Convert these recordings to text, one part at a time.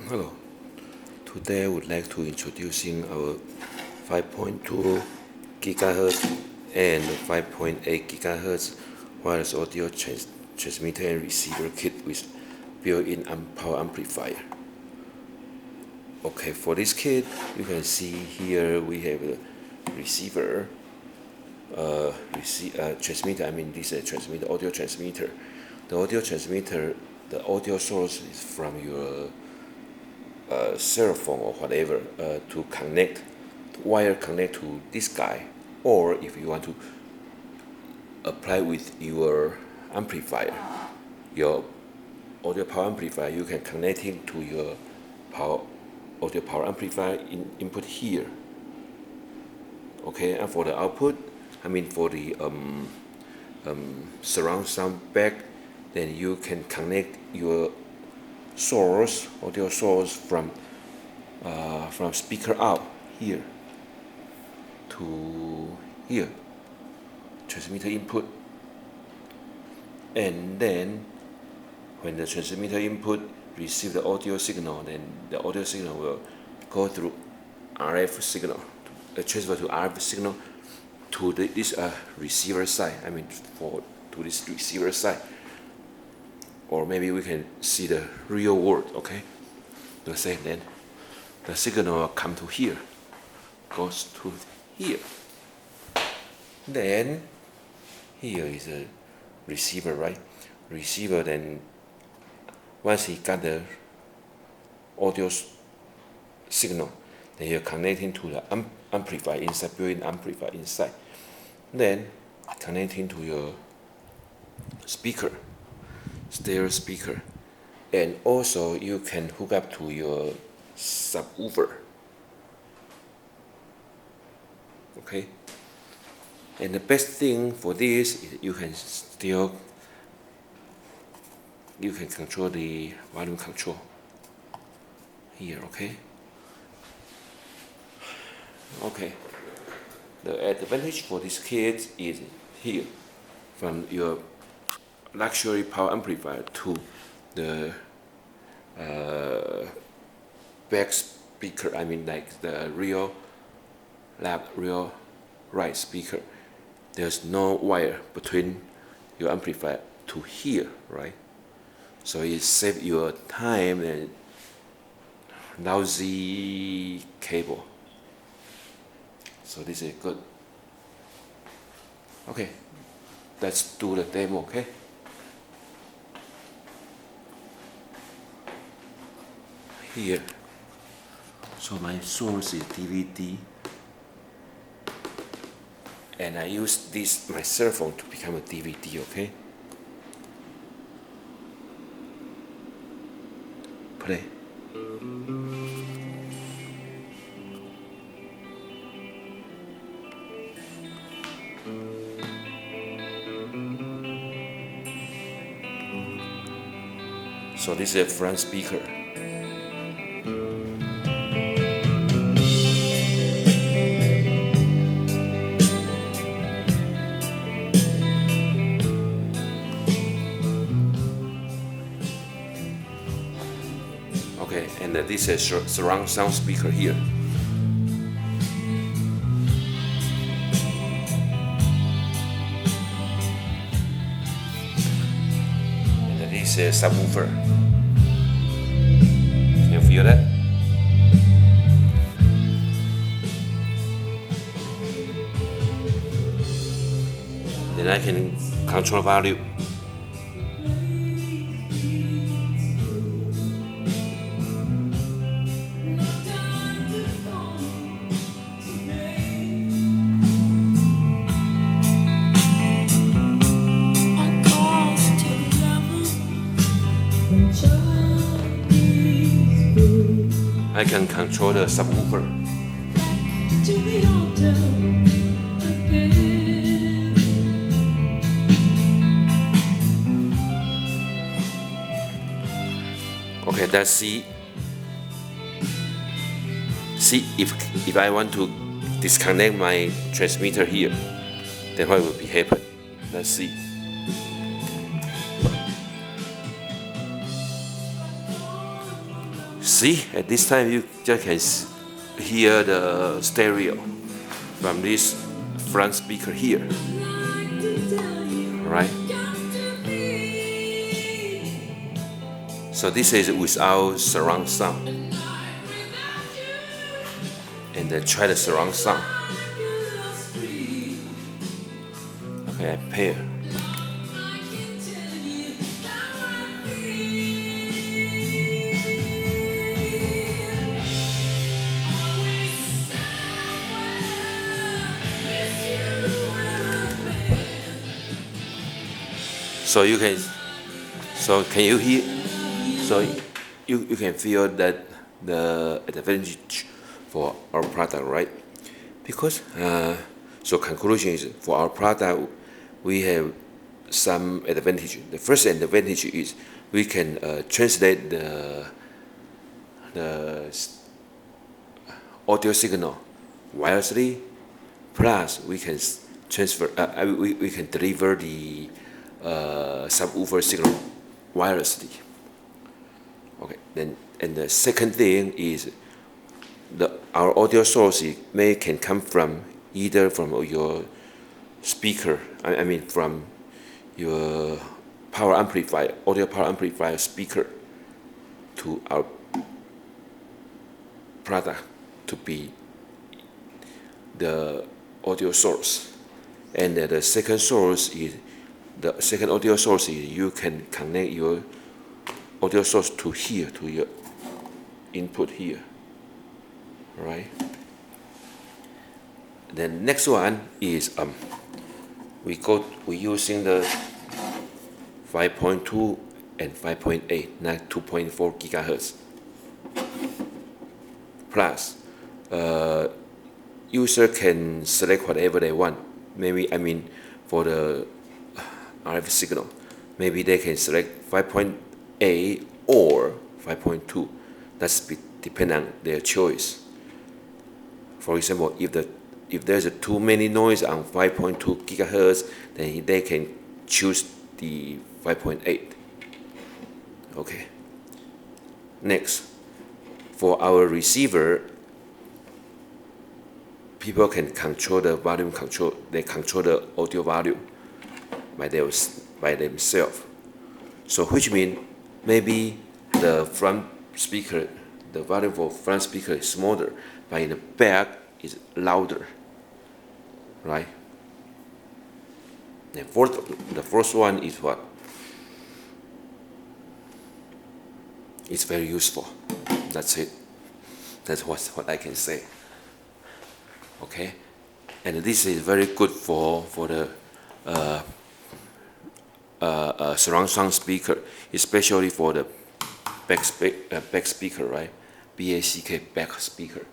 Hello. Today I would like to introducing our 5.2 gigahertz and 5.8 gigahertz wireless audio transmitter and receiver kit with built-in power amplifier. Okay, for this kit, you can see here we have a receiver, transmitter. I mean, this is a transmitter, audio transmitter. The audio transmitter, the audio source is from your cell phone or whatever to connect, wire connect to this guy, or if you want to apply with your amplifier, your audio power amplifier, you can connect it to your audio power amplifier input here. Okay, and for the output, I mean for the surround sound back, then you can connect your audio source from speaker out here to here, transmitter input, and then when the transmitter input receive the audio signal, then the audio signal will go through RF signal, transfer to RF signal to this receiver side. I mean to this receiver side, or maybe we can see the real world. Okay, the same. Then the signal will come to here, goes to here. Then here is a receiver, right? Receiver. Then once he got the audio signal, then you're connecting to the amplifier inside, built-in amplifier inside. Then connecting to your speaker, stereo speaker, and also you can hook up to your subwoofer. Okay, and the best thing for this is you can control the volume control here. Okay, the advantage for this kit is here, from your luxury power amplifier to the back speaker. I mean, like the real right speaker. There's no wire between your amplifier to here, right? So it saves your time and lousy cable. So this is good. Okay, let's do the demo. Okay. Here, so my source is DVD, and I use my cell phone to become a DVD. Okay. Play. So this is a front speaker. Okay, and this is a surround sound speaker here. And this is a subwoofer. Can you feel that? Then I can control volume. I can control the subwoofer. Okay, let's see if I want to disconnect my transmitter here, then what will be happen? Let's see. See, at this time you just can hear the stereo from this front speaker here, right? So this is without surround sound, and then try the surround sound. Okay, I pair. So you can, so can you hear? So you can feel that the advantage for our product, right? Because so conclusion is for our product, we have some advantage. The first advantage is we can translate the audio signal wirelessly. Plus, we can transfer. We can deliver the subwoofer signal wirelessly. Okay. Then, and the second thing is our audio source can come from either from your speaker. I mean from your power amplifier, audio power amplifier speaker to our product to be the audio source. And the second source is the second audio source is you can connect your audio source to here, to your input here, right? The next one is we using the 5.2 and 5.8, not 2.4 gigahertz. Plus, user can select whatever they want. Maybe for the RF signal, maybe they can select 5.8 or 5.2. That's depend on their choice. For example, if there's too many noise on 5.2 gigahertz, then they can choose the 5.8. Okay. Next, for our receiver, people can control the volume control. They control the audio volume by themselves. So which means maybe the front speaker, the volume for front speaker is smaller, but in the back is louder, right? The first one is what? It's very useful. That's it. That's what I can say. Okay, and this is very good for the surround sound speaker, especially for the back speaker, right? BACK back speaker,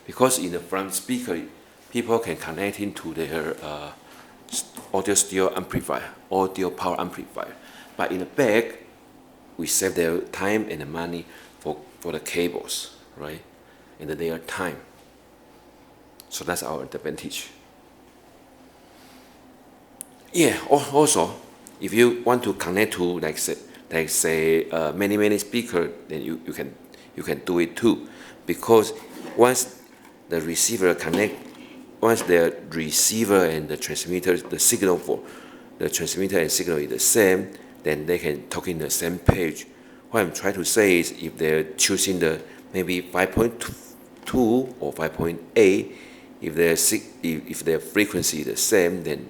because in the front speaker, people can connect into their audio stereo amplifier, audio power amplifier, but in the back, we save their time and the money for the cables, right? And their time. So that's our advantage. Yeah. Also, if you want to connect to like say many speaker, then you can do it too, because once the receiver and the transmitter, the signal for the transmitter and signal is the same, then they can talk in the same page. What I'm trying to say is if they're choosing the maybe 5.2 or 5.8, if their frequency is the same, then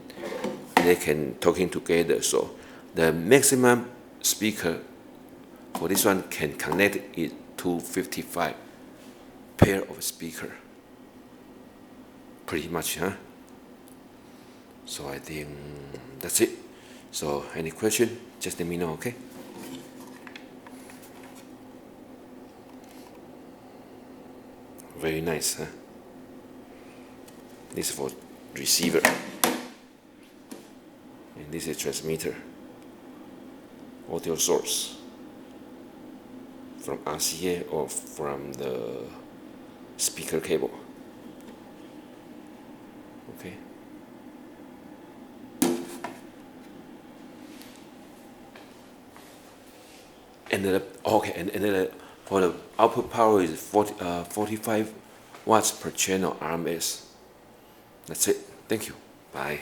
they can talking together. So the maximum speaker for this one can connect it to 55 pair of speaker. Pretty much, huh? So I think that's it. So any question, just let me know, okay? Very nice, huh? This is for receiver. And this is transmitter. Audio source. From RCA or from the speaker cable. Okay. And then For the output power is 45 watts per channel RMS. That's it. Thank you. Bye.